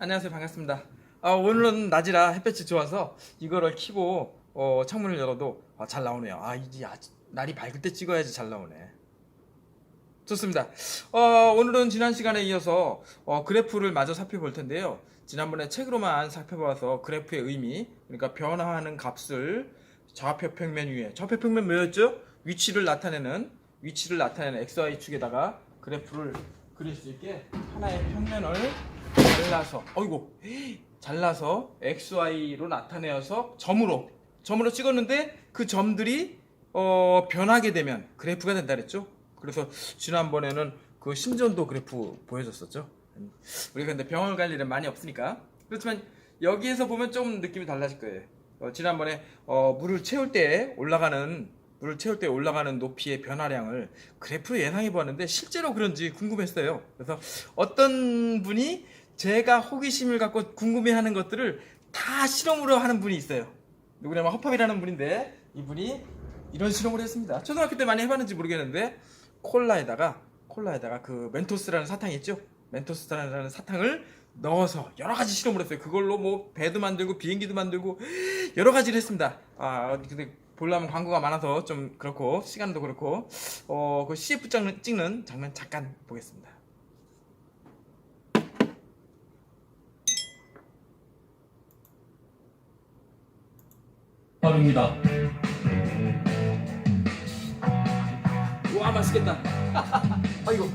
안녕하세요. 반갑습니다. 오늘은 낮이라 햇볕이 좋아서 이거를 켜고 창문을 열어도 잘 나오네요. 이제 날이 밝을 때 찍어야지 잘 나오네. 좋습니다. 오늘은 지난 시간에 이어서 그래프를 마저 살펴볼 텐데요. 지난번에 책으로만 살펴봐서 그래프의 의미, 그러니까 변화하는 값을 좌표 평면 위에, 좌표 평면 뭐였죠? 위치를 나타내는 XY축에다가 그래프를 그릴 수 있게 하나의 평면을 잘라서 XY로 나타내어서 점으로 찍었는데 그 점들이 변하게 되면 그래프가 된다 그랬죠. 그래서 지난번에는 그 심전도 그래프 보여줬었죠. 우리가 근데 병원 갈 일은 많이 없으니까. 그렇지만 여기에서 보면 좀 느낌이 달라질 거예요. 지난번에 물을 채울 때 올라가는 높이의 변화량을 그래프로 예상해 보았는데 실제로 그런지 궁금했어요. 그래서 어떤 분이 제가 호기심을 갖고 궁금해하는 것들을 다 실험으로 하는 분이 있어요. 누구냐면 허팝이라는 분인데, 이분이 이런 실험을 했습니다. 초등학교 때 많이 해봤는지 모르겠는데 콜라에다가 그 멘토스라는 사탕이 있죠. 멘토스라는 사탕을 넣어서 여러 가지 실험을 했어요. 그걸로 뭐 배도 만들고 비행기도 만들고 여러 가지를 했습니다. 근데 보려면 광고가 많아서 좀 그렇고 시간도 그렇고 그 CF 찍는 장면 잠깐 보겠습니다. 밥입니다. 와, 맛있겠다. 이거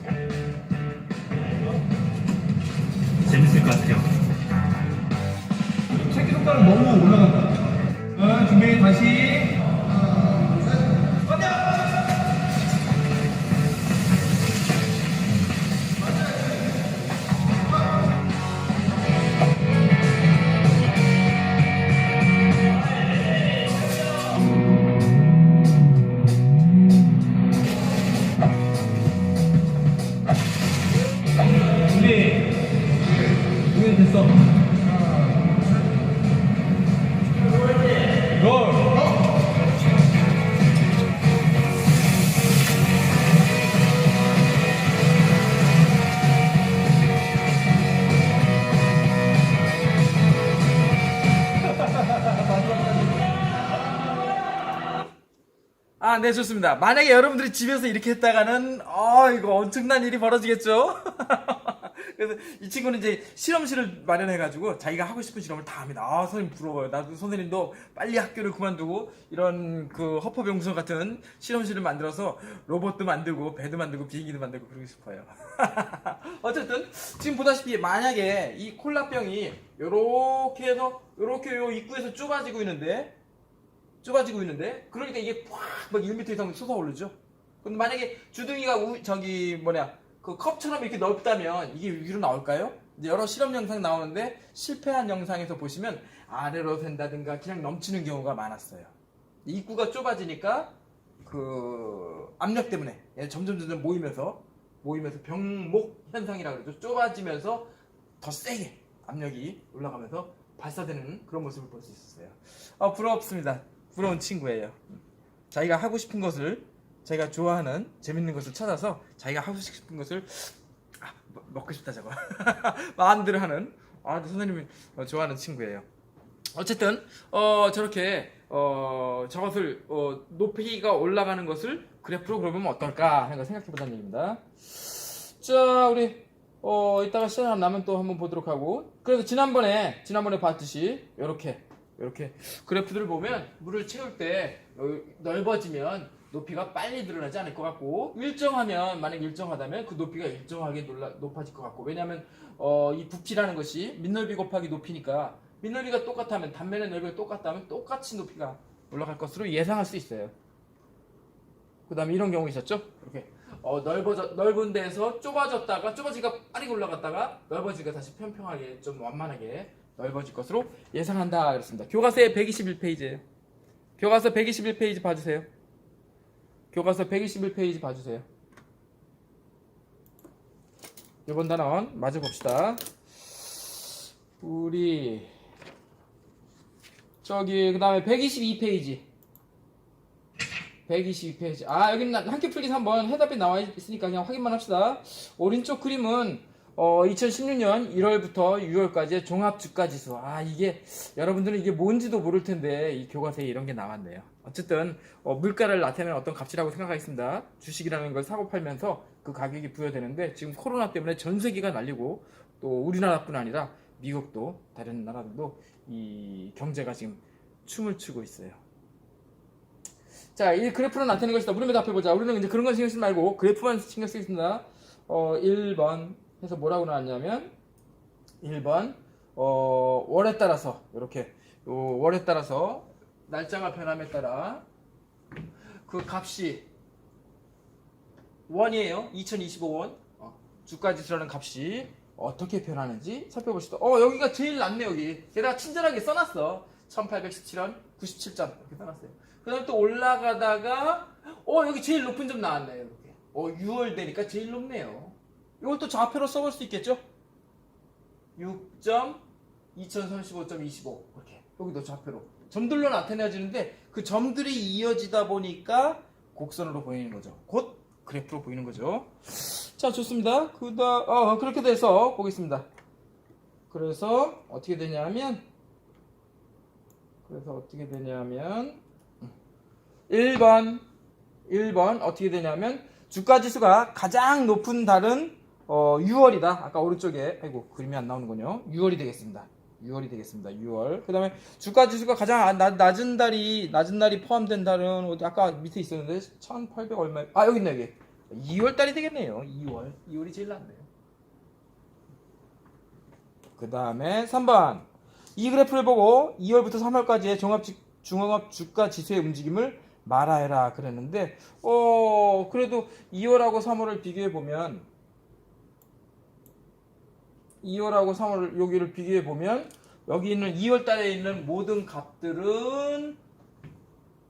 재밌을 것 같아요. 새끼손가락 너무 올라간다. 준비 다시. 준비 됐어. 네, 좋습니다. 만약에 여러분들이 집에서 이렇게 했다가는 이거 엄청난 일이 벌어지겠죠. 그래서 이 친구는 이제 실험실을 마련해가지고 자기가 하고 싶은 실험을 다 합니다. 선생님 부러워요. 나도 선생님도 빨리 학교를 그만두고 이런 그 허퍼병서 같은 실험실을 만들어서 로봇도 만들고 배도 만들고 비행기도 만들고 그러고 싶어요. 어쨌든 지금 보다시피 만약에 이 콜라병이 요렇게 해서 요렇게 요 입구에서 좁아지고 있는데 그러니까 이게 막 1m 이상 솟아오르죠. 근데 만약에 주둥이가 그 컵처럼 이렇게 넓다면 이게 위로 나올까요? 이제 여러 실험 영상 나오는데 실패한 영상에서 보시면 아래로 샌다든가 그냥 넘치는 경우가 많았어요. 입구가 좁아지니까 그 압력 때문에 점점 모이면서 병목 현상이라고 그러죠. 좁아지면서 더 세게 압력이 올라가면서 발사되는 그런 모습을 볼 수 있었어요. 부럽습니다. 부러운 친구예요. 자기가 하고 싶은 것을, 자기가 좋아하는 재밌는 것을 찾아서 자기가 하고 싶은 것을 먹고 싶다 저거 마음대로 하는 선생님이 좋아하는 친구예요. 어쨌든 저렇게 저것을 높이가 올라가는 것을 그래프로 그려보면 어떨까 하는 걸 생각해보자는 얘기입니다. 자, 우리 이따가 시간 나면 또 한번 보도록 하고, 그래서 지난번에 봤듯이 요렇게 그래프들을 보면 물을 채울 때 넓어지면 높이가 빨리 늘어나지 않을 것 같고, 만약 일정하다면 그 높이가 일정하게 높아질 것 같고, 왜냐하면 이 부피라는 것이 밑넓이 곱하기 높이니까 밑넓이가 똑같다면, 단면의 넓이가 똑같다면 똑같이 높이가 올라갈 것으로 예상할 수 있어요. 그 다음에 이런 경우 있었죠. 이렇게 넓은 데에서 좁아지니까 빠르게 올라갔다가 넓어지니까 다시 평평하게 좀 완만하게 넓어질 것으로 예상한다 그랬습니다. 교과서에 121페이지예요. 교과서 121페이지 봐주세요. 교과서 121페이지 봐주세요. 이번 단원 마저 봅시다. 우리 그 다음에 122페이지. 여기는 한큐 풀기에서 한번 해답이 나와 있으니까 그냥 확인만 합시다. 오른쪽 그림은 2016년 1월부터 6월까지의 종합주가지수. 이게 여러분들은 이게 뭔지도 모를 텐데 이 교과서에 이런 게 나왔네요. 어쨌든 물가를 나타내는 어떤 값이라고 생각하겠습니다. 주식이라는 걸 사고 팔면서 그 가격이 부여되는데 지금 코로나 때문에 전 세계가 날리고 또 우리나라뿐 아니라 미국도 다른 나라들도 이 경제가 지금 춤을 추고 있어요. 자, 이 그래프로 나타내는 것이다. 우리는 답해보자. 우리는 이제 그런 건 신경 쓰지 말고 그래프만 신경 쓰겠습니다. 1번 해서 뭐라고 나왔냐면 1번 월에 따라서 이렇게 월에 따라서 날짜가 변함에 따라 그 값이 원이에요. 2025원 주가지수라는 값이 어떻게 변하는지 살펴보시다. 여기가 제일 낮네. 여기 게다가 친절하게 써놨어. 1817원 97점 이렇게 써놨어요. 그 다음에 또 올라가다가 여기 제일 높은 점 나왔네요. 이렇게 6월 되니까 제일 높네요. 이걸 또 좌표로 써볼 수 있겠죠? 6점 2035.25 이렇게 여기도 좌표로 점들로 나타내지는데 그 점들이 이어지다 보니까 곡선으로 보이는 거죠. 곧 그래프로 보이는 거죠. 자, 좋습니다. 그렇게 돼서 보겠습니다. 그래서 어떻게 되냐면 1번 어떻게 되냐면 주가지수가 가장 높은 달은 6월이다. 아까 오른쪽에 그림이 안 나오는군요. 6월이 되겠습니다. 6월. 그 다음에 주가지수가 가장 낮은 날이 포함된 달은 어디 아까 밑에 있었는데 1800 얼마? 여기 있네. 여기 2월 달이 되겠네요. 2월이 제일 낮네요. 그 다음에 3번 이 그래프를 보고 2월부터 3월까지의 종합 주가 지수의 움직임을 말하해라 그랬는데 그래도 2월하고 3월을 비교해 보면 2월하고 3월 여기를 비교해 보면 여기 있는 2월 달에 있는 모든 값들은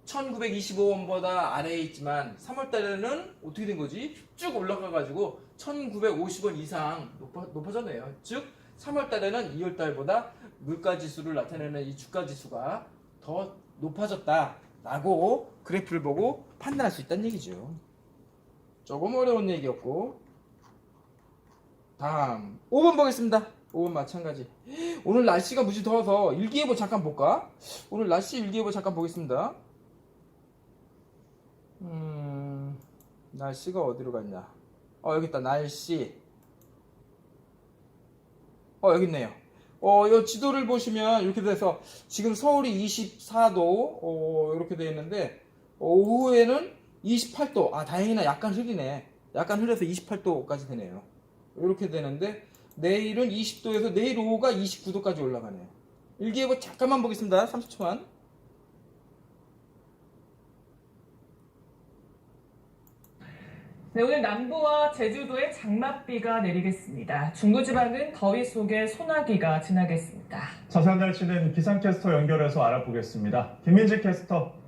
1925원보다 아래에 있지만 3월 달에는 어떻게 된 거지? 쭉 올라가 가지고 1950원 이상 높아졌네요. 즉 3월 달에는 2월 달보다 물가 지수를 나타내는 이 주가 지수가 더 높아졌다라고 그래프를 보고 판단할 수 있다는 얘기죠. 조금 어려운 얘기였고 다음 5번 보겠습니다. 5번 마찬가지. 오늘 날씨가 무지 더워서 일기예보 잠깐 볼까? 오늘 날씨 일기예보 잠깐 보겠습니다. 날씨가 어디로 갔냐? 여기 있다. 날씨. 여기 있네요. 이 지도를 보시면 이렇게 돼서 지금 서울이 24도 이렇게 되어 있는데 오후에는 28도. 다행히나 약간 흐리네. 약간 흐려서 28도까지 되네요. 이렇게 되는데 내일은 20도에서 내일 오후가 29도까지 올라가네요. 일기예보 잠깐만 보겠습니다. 30초만. 네, 오늘 남부와 제주도에 장맛비가 내리겠습니다. 중부지방은 더위 속에 소나기가 지나겠습니다. 자세한 날씨는 기상캐스터 연결해서 알아보겠습니다. 김민지 캐스터.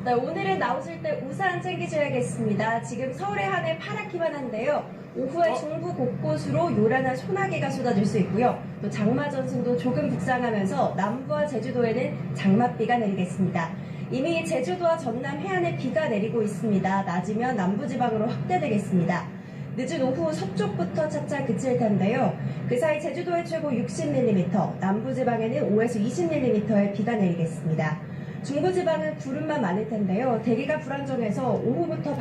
네, 오늘은 나오실 때 우산 챙기셔야겠습니다. 지금 서울의 하늘 파랗기만 한데요. 오후에 중부 곳곳으로 요란한 소나기가 쏟아질 수 있고요. 또 장마 전승도 조금 북상하면서 남부와 제주도에는 장맛비가 내리겠습니다. 이미 제주도와 전남 해안에 비가 내리고 있습니다. 낮이면 남부지방으로 확대되겠습니다. 늦은 오후 서쪽부터 차차 그칠 텐데요. 그 사이 제주도에 최고 60mm, 남부지방에는 5에서 20mm의 비가 내리겠습니다. 중부지방은 구름만 많을 텐데요. 대기가 불안정해서 오후부터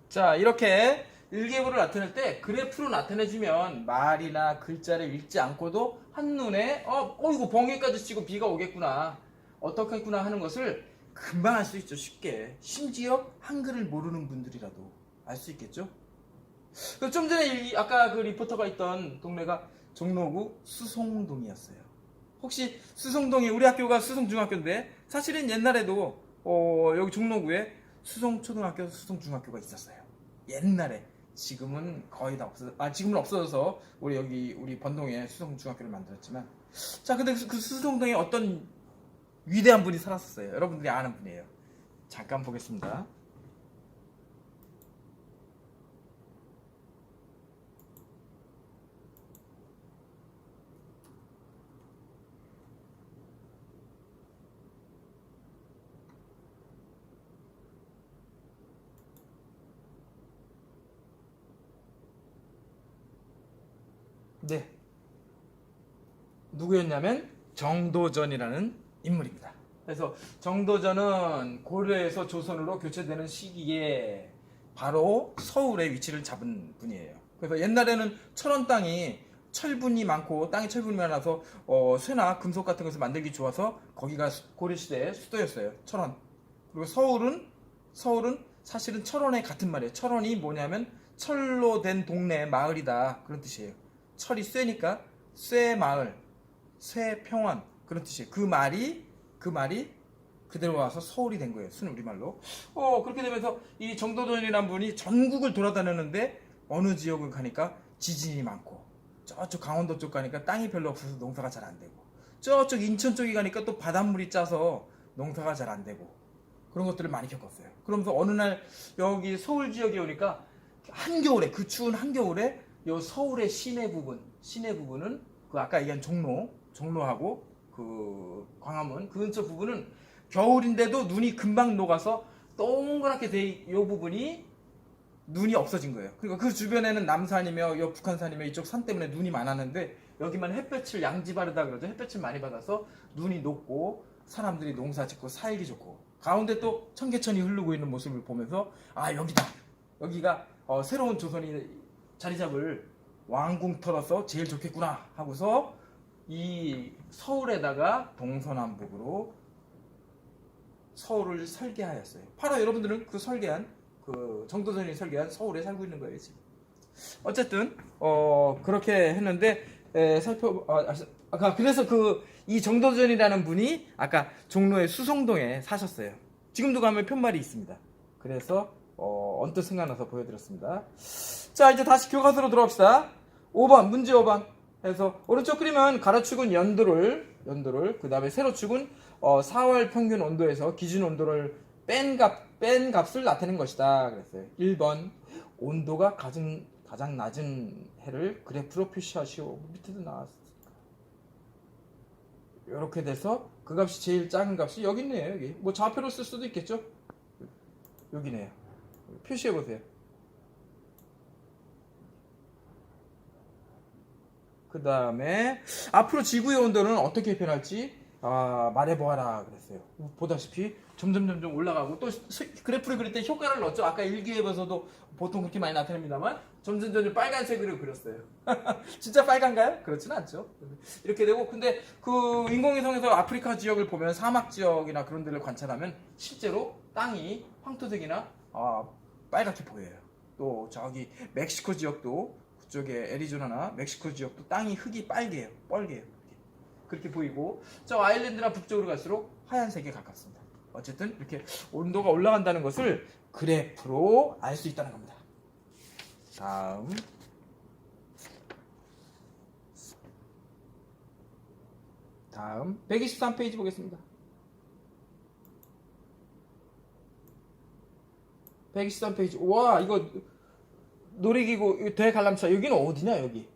자, 이렇게 일기예보를 나타낼 때 그래프로 나타내주면 말이나 글자를 읽지 않고도 한눈에 이거 번개까지 치고 비가 오겠구나, 어떻겠구나 하는 것을 금방 알 수 있죠. 쉽게. 심지어 한글을 모르는 분들이라도 알 수 있겠죠. 좀 전에 아까 그 리포터가 있던 동네가 종로구 수송동이었어요. 혹시 수송동이, 우리 학교가 수송중학교인데 사실은 옛날에도 여기 종로구에 수송초등학교, 수송중학교가 있었어요. 옛날에. 지금은 거의 다 지금은 없어져서 우리 번동에 수송중학교를 만들었지만, 자, 근데 그 수송동에 어떤 위대한 분이 살았었어요. 여러분들이 아는 분이에요. 잠깐 보겠습니다. 네. 누구였냐면 정도전이라는 인물입니다. 그래서 정도전은 고려에서 조선으로 교체되는 시기에 바로 서울에 위치를 잡은 분이에요. 그래서 옛날에는 철원 땅이 철분이 많고 땅에 철분이 많아서 쇠나 금속 같은 것을 만들기 좋아서 거기가 고려시대의 수도였어요. 철원. 그리고 서울은 사실은 철원에 같은 말이에요. 철원이 뭐냐면 철로 된 동네 마을이다 그런 뜻이에요. 철이 쇠니까 쇠 마을, 쇠 평원 그런 뜻이에요. 그 말이 그대로 와서 서울이 된 거예요. 순 우리말로. 그렇게 되면서 이 정도전이라는 분이 전국을 돌아다녔는데 어느 지역을 가니까 지진이 많고 저쪽 강원도 쪽 가니까 땅이 별로 없어서 농사가 잘 안 되고 저쪽 인천 쪽에 가니까 또 바닷물이 짜서 농사가 잘 안 되고 그런 것들을 많이 겪었어요. 그러면서 어느 날 여기 서울 지역에 오니까 한겨울에 그 추운 한겨울에 요 서울의 시내 부분은 그 아까 얘기한 종로하고 그 광화문 그 근처 부분은 겨울인데도 눈이 금방 녹아서 동그랗게 돼 요 부분이 눈이 없어진 거예요. 그러니까 그 주변에는 남산이며 요 북한산이며 이쪽 산 때문에 눈이 많았는데 여기만 햇볕을 양지 바르다 그러죠. 햇볕을 많이 받아서 눈이 녹고 사람들이 농사 짓고 살기 좋고 가운데 또 청계천이 흐르고 있는 모습을 보면서 아 여기다 여기가 새로운 조선이 자리 잡을 왕궁터로서 제일 좋겠구나 하고서 이 서울에다가 동서남북으로 서울을 설계하였어요. 바로 여러분들은 그 설계한 그 정도전이 설계한 서울에 살고 있는 거예요 지금. 어쨌든 그렇게 했는데 그래서 이 정도전이라는 분이 아까 종로의 수성동에 사셨어요. 지금도 가면 편말이 있습니다. 그래서 언뜻 생각나서 보여드렸습니다. 자 이제 다시 교과서로 돌아옵시다. 5번 문제 5번 해서 오른쪽 그림은 가로 축은 연도를 그 다음에 세로 축은 4월 평균 온도에서 기준 온도를 뺀 값을 나타낸 것이다 그랬어요. 1번 온도가 가장 낮은 해를 그래프로 표시하시오. 밑에도 나왔으니까 이렇게 돼서 그 값이 제일 작은 값이 여기 있네요. 여기 뭐 좌표로 쓸 수도 있겠죠. 여기네요. 표시해 보세요. 그 다음에 앞으로 지구의 온도는 어떻게 변할지 말해보아라 그랬어요. 보다시피 점점 올라가고 또 그래프를 그릴 때 효과를 넣었죠. 아까 일기예보에서도 보통 그렇게 많이 나타납니다만 점점 빨간색으로 그렸어요. 진짜 빨간가요? 그렇지는 않죠. 이렇게 되고 근데 그 인공위성에서 아프리카 지역을 보면 사막 지역이나 그런 데를 관찰하면 실제로 땅이 황토색이나 빨갛게 보여요. 또 저기 멕시코 지역도 그쪽에 애리조나나 멕시코 지역도 땅이 흙이 빨개요. 그렇게 보이고 저 아일랜드나 북쪽으로 갈수록 하얀색에 가깝습니다. 어쨌든 이렇게 온도가 올라간다는 것을 그래프로 알 수 있다는 겁니다. 다음 123페이지 보겠습니다. 123페이지. 와 이거 놀이기구 대관람차. 여기는 어디냐 여기.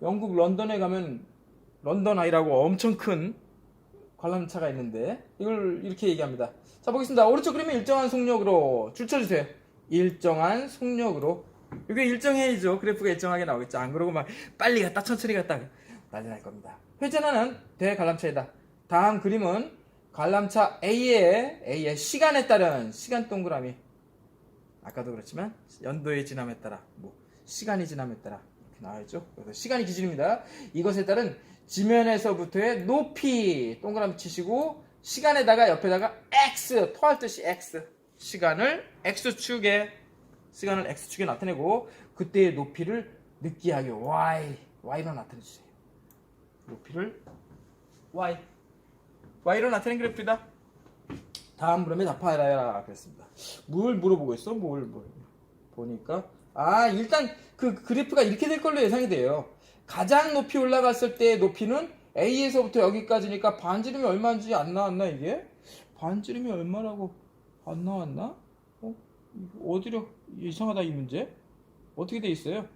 영국 런던에 가면 런던 아이라고 엄청 큰 관람차가 있는데 이걸 이렇게 얘기합니다. 자 보겠습니다. 오른쪽 그림은 일정한 속력으로 줄 쳐주세요. 일정한 속력으로. 이게 일정해야죠. 그래프가 일정하게 나오겠죠. 안 그러고 막 빨리 갔다 천천히 갔다 난리 날 겁니다. 회전하는 대관람차이다. 다음 그림은 관람차 A의 시간에 따른 시간 동그라미. 아까도 그렇지만 연도의 지남에 따라 시간이 지남에 따라 이렇게 나와있죠. 그래서 시간이 기준입니다. 이것에 따른 지면에서부터의 높이 동그라미 치시고 시간에다가 옆에다가 X 토할 듯이 X 시간을 X축에 나타내고 그때의 높이를 느끼하게 Y로 나타내주세요. 높이를 Y로 나타낸 그래프이다. 다음 물음에 답하여라 그랬습니다. 뭘 물어보고 있어? 뭘 보니까 일단 그 그래프가 이렇게 될 걸로 예상이 돼요. 가장 높이 올라갔을 때의 높이는 A에서부터 여기까지니까 반지름이 얼마인지 안 나왔나 이게? 반지름이 얼마라고 안 나왔나? 어디로 이상하다 이 문제? 어떻게 돼 있어요?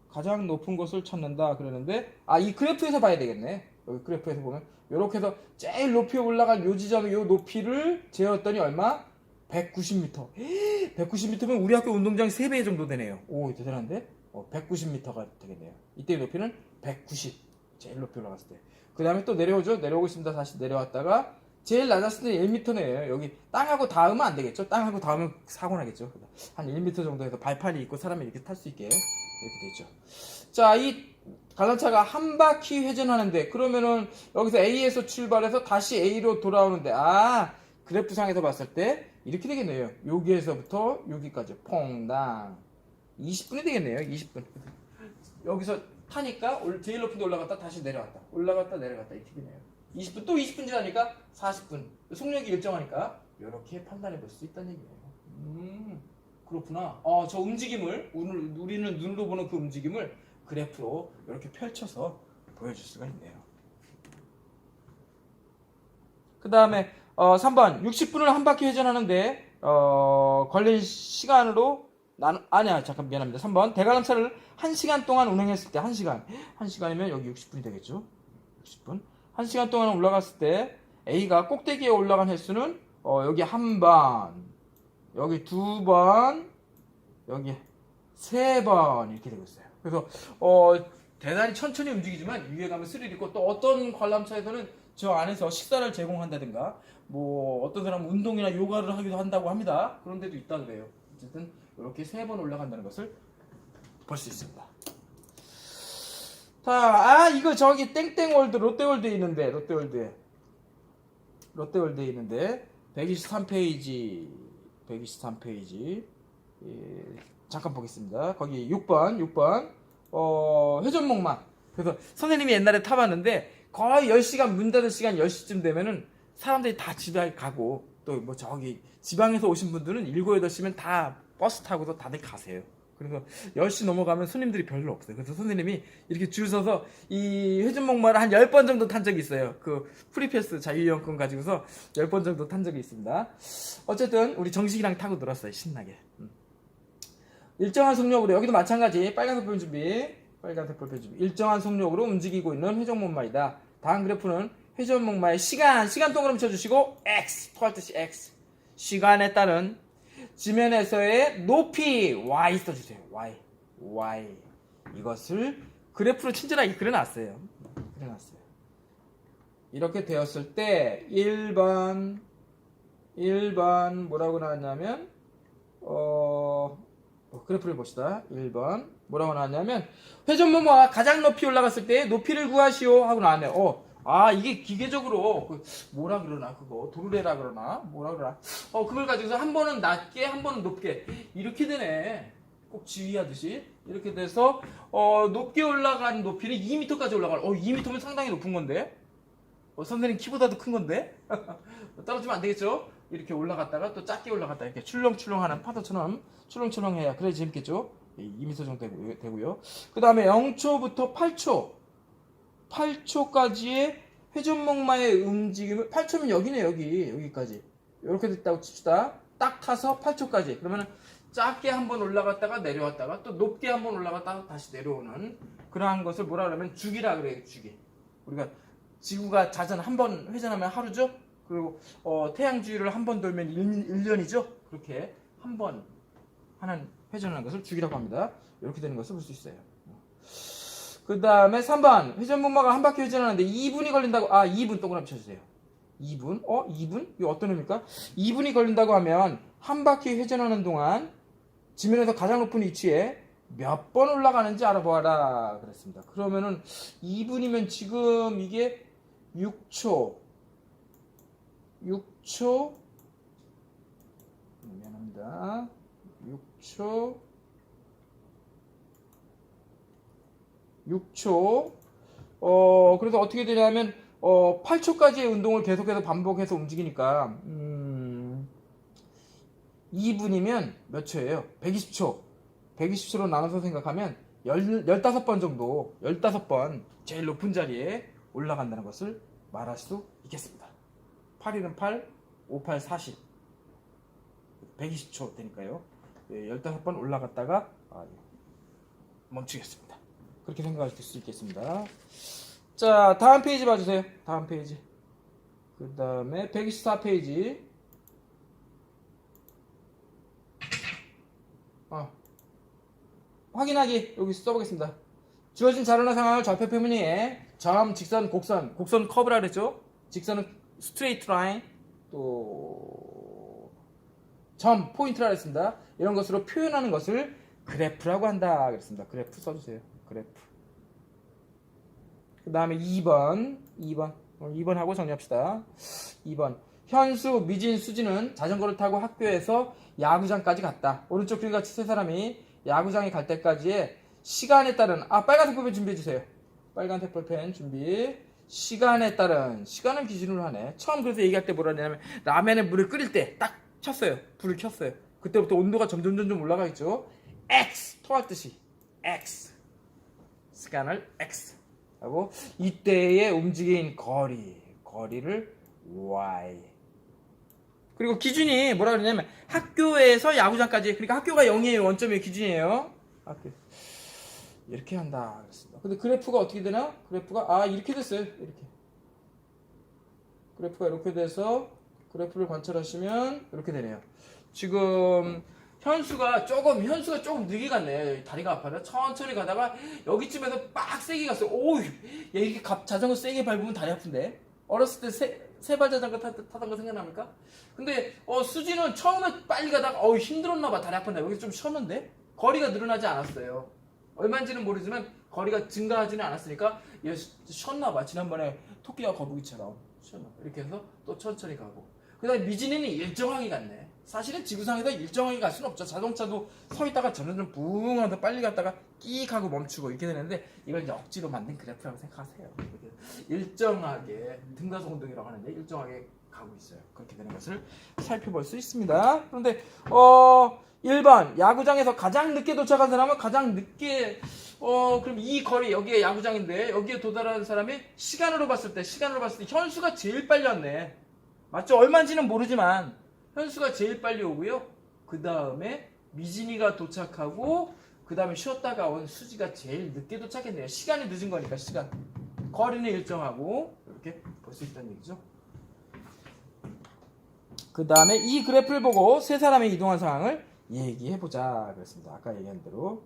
가장 높은 곳을 찾는다 그러는데 이 그래프에서 봐야 되겠네. 여기 그래프에서 보면 이렇게 해서 제일 높이 올라간 요 지점의 요 높이를 재었더니 얼마? 190m. 190m면 우리 학교 운동장 3배 정도 되네요. 오 대단한데? 190m가 되겠네요. 이때 높이는 190. 제일 높이 올라갔을 때. 그 다음에 또 내려오죠. 내려오고 있습니다. 다시 내려왔다가 제일 낮았을 때 1m네요. 여기 땅하고 닿으면 안 되겠죠. 땅하고 닿으면 사고 나겠죠. 한 1m 정도에서 발판이 있고 사람이 이렇게 탈 수 있게 이렇게 되죠. 자, 이 관람차가 한 바퀴 회전하는데 그러면은 여기서 A에서 출발해서 다시 A로 돌아오는데 그래프상에서 봤을 때 이렇게 되겠네요. 여기에서부터 여기까지 퐁당 20분이 되겠네요. 20분. 여기서 타니까 제일 높은 데 올라갔다 다시 내려왔다. 올라갔다 내려갔다 이렇게 되네요. 20분 또 20분 지나니까 40분. 속력이 일정하니까 이렇게 판단해 볼 수 있다는 얘기예요. 그렇구나. 저 움직임을 우리는 눈으로 보는 그 움직임을 그래프로 이렇게 펼쳐서 보여줄 수가 있네요. 그 다음에 3번 60분을 한 바퀴 회전하는데 걸린 시간으로 아니야 잠깐 미안합니다. 3번 대관람차를 1시간 동안 운행했을 때 1시간이면 여기 60분이 되겠죠. 60분 1시간 동안 올라갔을 때 A가 꼭대기에 올라간 횟수는 여기 한 번, 여기 두 번, 여기 세 번 이렇게 되고 있어요. 그래서 대단히 천천히 움직이지만 위에 가면 스릴 있고 또 어떤 관람차에서는 저 안에서 식사를 제공한다든가 뭐 어떤 사람은 운동이나 요가를 하기도 한다고 합니다. 그런 데도 있다 그래요. 어쨌든 이렇게 3번 올라간다는 것을 볼 수 있습니다. 자, 이거 저기 땡땡월드 롯데월드에 있는데 롯데월드에 있는데 123페이지 잠깐 보겠습니다. 거기 6번 회전목마. 그래서 선생님이 옛날에 타봤는데 거의 10시간 문 닫을 시간 10시쯤 되면은 사람들이 다 집에 가고 또 뭐 저기 지방에서 오신 분들은 7, 8시면 다 버스 타고도 다들 가세요. 그래서 10시 넘어가면 손님들이 별로 없어요. 그래서 선생님이 이렇게 줄 서서 이 회전목마를 한 10번 정도 탄 적이 있어요. 그 프리패스 자유이용권 가지고서 10번 정도 탄 적이 있습니다. 어쨌든 우리 정식이랑 타고 놀았어요. 신나게. 일정한 속력으로 여기도 마찬가지 빨간색 볼펜 준비 일정한 속력으로 움직이고 있는 회전목마이다. 다음 그래프는 회전목마의 시간 동그라미 쳐주시고 X 토할 뜻이 X 시간에 따른 지면에서의 높이 Y 써주세요. Y 이것을 그래프로 친절하게 그려놨어요. 이렇게 되었을 때 1번 뭐라고 나왔냐면 그래프를 봅시다. 1번 뭐라고 나왔냐면 회전목마가 가장 높이 올라갔을 때 높이를 구하시오 하고 나왔네요. 이게 기계적으로 뭐라 그러나 그거 도르래라 그러나 뭐라 그러나 그걸 가지고서 한 번은 낮게 한 번은 높게 이렇게 되네. 꼭 지휘하듯이 이렇게 돼서 높게 올라간 높이는 2m까지 올라가요. 2m면 상당히 높은 건데 선생님 키보다도 큰 건데 떨어지면 안 되겠죠. 이렇게 올라갔다가 또 작게 올라갔다 이렇게 출렁출렁하는 파도처럼 출렁출렁해야 그래 재밌겠죠. 2m 정도 되고요. 그 다음에 0초부터 8초까지의 회전목마의 움직임을 8초면 여기네 여기까지 이렇게 됐다고 칩시다. 딱 타서 8초까지 그러면 작게 한번 올라갔다가 내려왔다가 또 높게 한번 올라갔다가 다시 내려오는 그러한 것을 뭐라 그러면 주기라 그래요. 주기. 우리가 지구가 자전 한 번 회전하면 하루죠. 그리고 태양 주위를 한 번 돌면 1년이죠. 그렇게 한 번 하는 회전하는 것을 주기라고 합니다. 이렇게 되는 것을 볼 수 있어요. 그 다음에 3번 회전목마가 한 바퀴 회전하는데 2분이 걸린다고 2분 동그라미 쳐주세요. 2분 2분? 이거 어떤 의미입니까? 2분이 걸린다고 하면 한 바퀴 회전하는 동안 지면에서 가장 높은 위치에 몇 번 올라가는지 알아보아라 그랬습니다. 그러면은 2분이면 지금 이게 6초 미안합니다. 6초 그래서 어떻게 되냐면 8초까지의 운동을 계속해서 반복해서 움직이니까 2분이면 몇 초예요? 120초로 나눠서 생각하면 15번 정도 15번 제일 높은 자리에 올라간다는 것을 말할 수 있겠습니다. 8일은 8, 5, 8, 40 120초 되니까요. 15번 올라갔다가 멈추겠습니다. 그렇게 생각하실 수 있겠습니다. 자, 다음 페이지 봐주세요. 다음 페이지. 그 다음에 124페이지. 확인하기 여기 써보겠습니다. 주어진 자료나 상황을 좌표 표면에 점, 직선, 곡선 커브라 그랬죠. 직선은 스트레이트 라인, 또 점, 포인트라 그랬습니다. 이런 것으로 표현하는 것을 그래프라고 한다 그랬습니다. 그래프 써주세요. 그래프. 그 다음에 2번 하고 정리합시다. 2번 현수, 미진, 수지는 자전거를 타고 학교에서 야구장까지 갔다. 오른쪽 그림같이 세 사람이 야구장에 갈 때까지의 시간에 따른 빨간색 볼펜 준비해주세요. 빨간색 볼펜 준비. 시간에 따른 시간은 기준으로 하네. 처음 그래서 얘기할 때 뭐라 하냐면 라면에 물을 끓일 때 딱 켰어요. 불을 켰어요. 그때부터 온도가 점점 올라가겠죠. X 토할 듯이 X 시간을 X 하고 이때의 움직인 거리를 Y. 그리고 기준이 뭐라 그러냐면 학교에서 야구장까지, 그러니까 학교가 0이에요. 원점의 기준이에요. 학교. 이렇게 한다 그랬습니다. 근데 그래프가 어떻게 되나? 그래프가 이렇게 됐어요. 이렇게. 그래프가 이렇게 돼서 그래프를 관찰하시면 이렇게 되네요. 지금 현수가 조금 늦게 갔네. 다리가 아파요. 천천히 가다가 여기쯤에서 빡세게 갔어요. 오우, 얘 이렇게 자전거 세게 밟으면 다리 아픈데. 어렸을 때 세발 자전거 타던 거 생각납니까? 근데 수지는 처음에 빨리 가다가 힘들었나봐. 다리 아팠나. 여기 좀 쉬었는데 거리가 늘어나지 않았어요. 얼마인지는 모르지만 거리가 증가하지는 않았으니까 얘 쉬었나봐. 지난번에 토끼와 거북이처럼 쉬었나봐. 이렇게 해서 또 천천히 가고. 그 다음에 미진이는 일정하게 갔네. 사실은 지구상에서 일정하게 갈 수는 없죠. 자동차도 서 있다가 점점 붕 하면서 빨리 갔다가 끼익 하고 멈추고 이렇게 되는데 이걸 이제 억지로 만든 그래프라고 생각하세요. 일정하게 등가속운동이라고 하는데 일정하게 가고 있어요. 그렇게 되는 것을 살펴볼 수 있습니다. 그런데 1번 야구장에서 가장 늦게 도착한 사람은 가장 늦게 그럼 이 거리 여기에 야구장인데 여기에 도달하는 사람이 시간으로 봤을 때 현수가 제일 빨리 왔네. 맞죠? 얼마인지는 모르지만 현수가 제일 빨리 오고요. 그 다음에 미진이가 도착하고 그 다음에 쉬었다가 온 수지가 제일 늦게 도착했네요. 시간이 늦은 거니까 시간. 거리는 일정하고 이렇게 볼 수 있다는 얘기죠. 그 다음에 이 그래프를 보고 세 사람의 이동한 상황을 얘기해보자 그랬습니다. 아까 얘기한 대로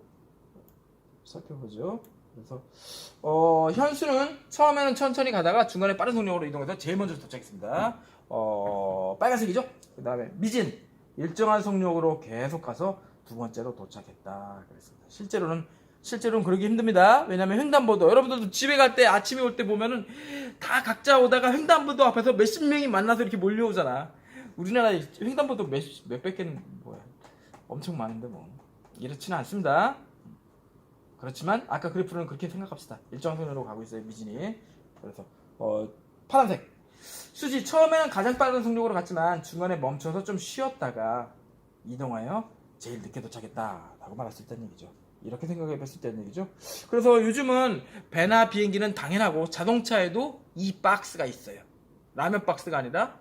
살펴보죠. 그래서 현수는 처음에는 천천히 가다가 중간에 빠른 속력으로 이동해서 제일 먼저 도착했습니다. 빨간색이죠. 그 다음에 미진 일정한 속력으로 계속 가서 두 번째로 도착했다 그랬습니다. 실제로는 그러기 힘듭니다. 왜냐하면 횡단보도, 여러분들도 집에 갈 때 아침에 올 때 보면은 다 각자 오다가 횡단보도 앞에서 몇십 명이 만나서 이렇게 몰려오잖아. 우리나라에 횡단보도 몇백 개는 뭐야, 엄청 많은데 뭐 이렇지는 않습니다. 그렇지만 아까 그래프는 그렇게 생각합시다. 일정한 속력으로 가고 있어요, 미진이. 그래서 파란색 수지 처음에는 가장 빠른 속력으로 갔지만 중간에 멈춰서 좀 쉬었다가 이동하여 제일 늦게 도착했다라고 말할 수 있다는 얘기죠. 이렇게 생각해 봤을 때는 얘기죠. 그래서 요즘은 배나 비행기는 당연하고 자동차에도 이 박스가 있어요. 라면 박스가 아니라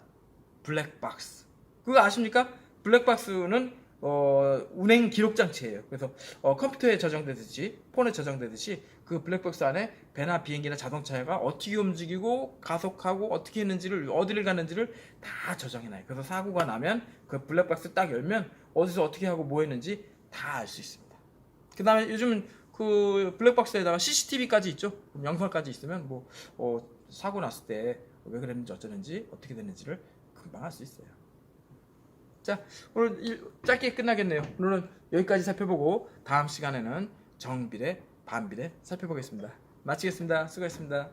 블랙 박스. 그거 아십니까? 블랙 박스는 운행 기록 장치예요. 그래서 컴퓨터에 저장되듯이, 폰에 저장되듯이 그 블랙박스 안에 배나 비행기나 자동차가 어떻게 움직이고 가속하고 어떻게 했는지를, 어디를 갔는지를 다 저장해놔요. 그래서 사고가 나면 그 블랙박스 딱 열면 어디서 어떻게 하고 뭐 했는지 다 알 수 있습니다. 그 다음에 요즘은 그 블랙박스에다가 CCTV까지 있죠. 영상까지 있으면 뭐 사고 났을 때 왜 그랬는지 어쩌는지 어떻게 됐는지를 금방 알 수 있어요. 자, 오늘 짧게 끝나겠네요. 오늘은 여기까지 살펴보고 다음 시간에는 정비례, 반비례 살펴보겠습니다. 마치겠습니다. 수고하셨습니다.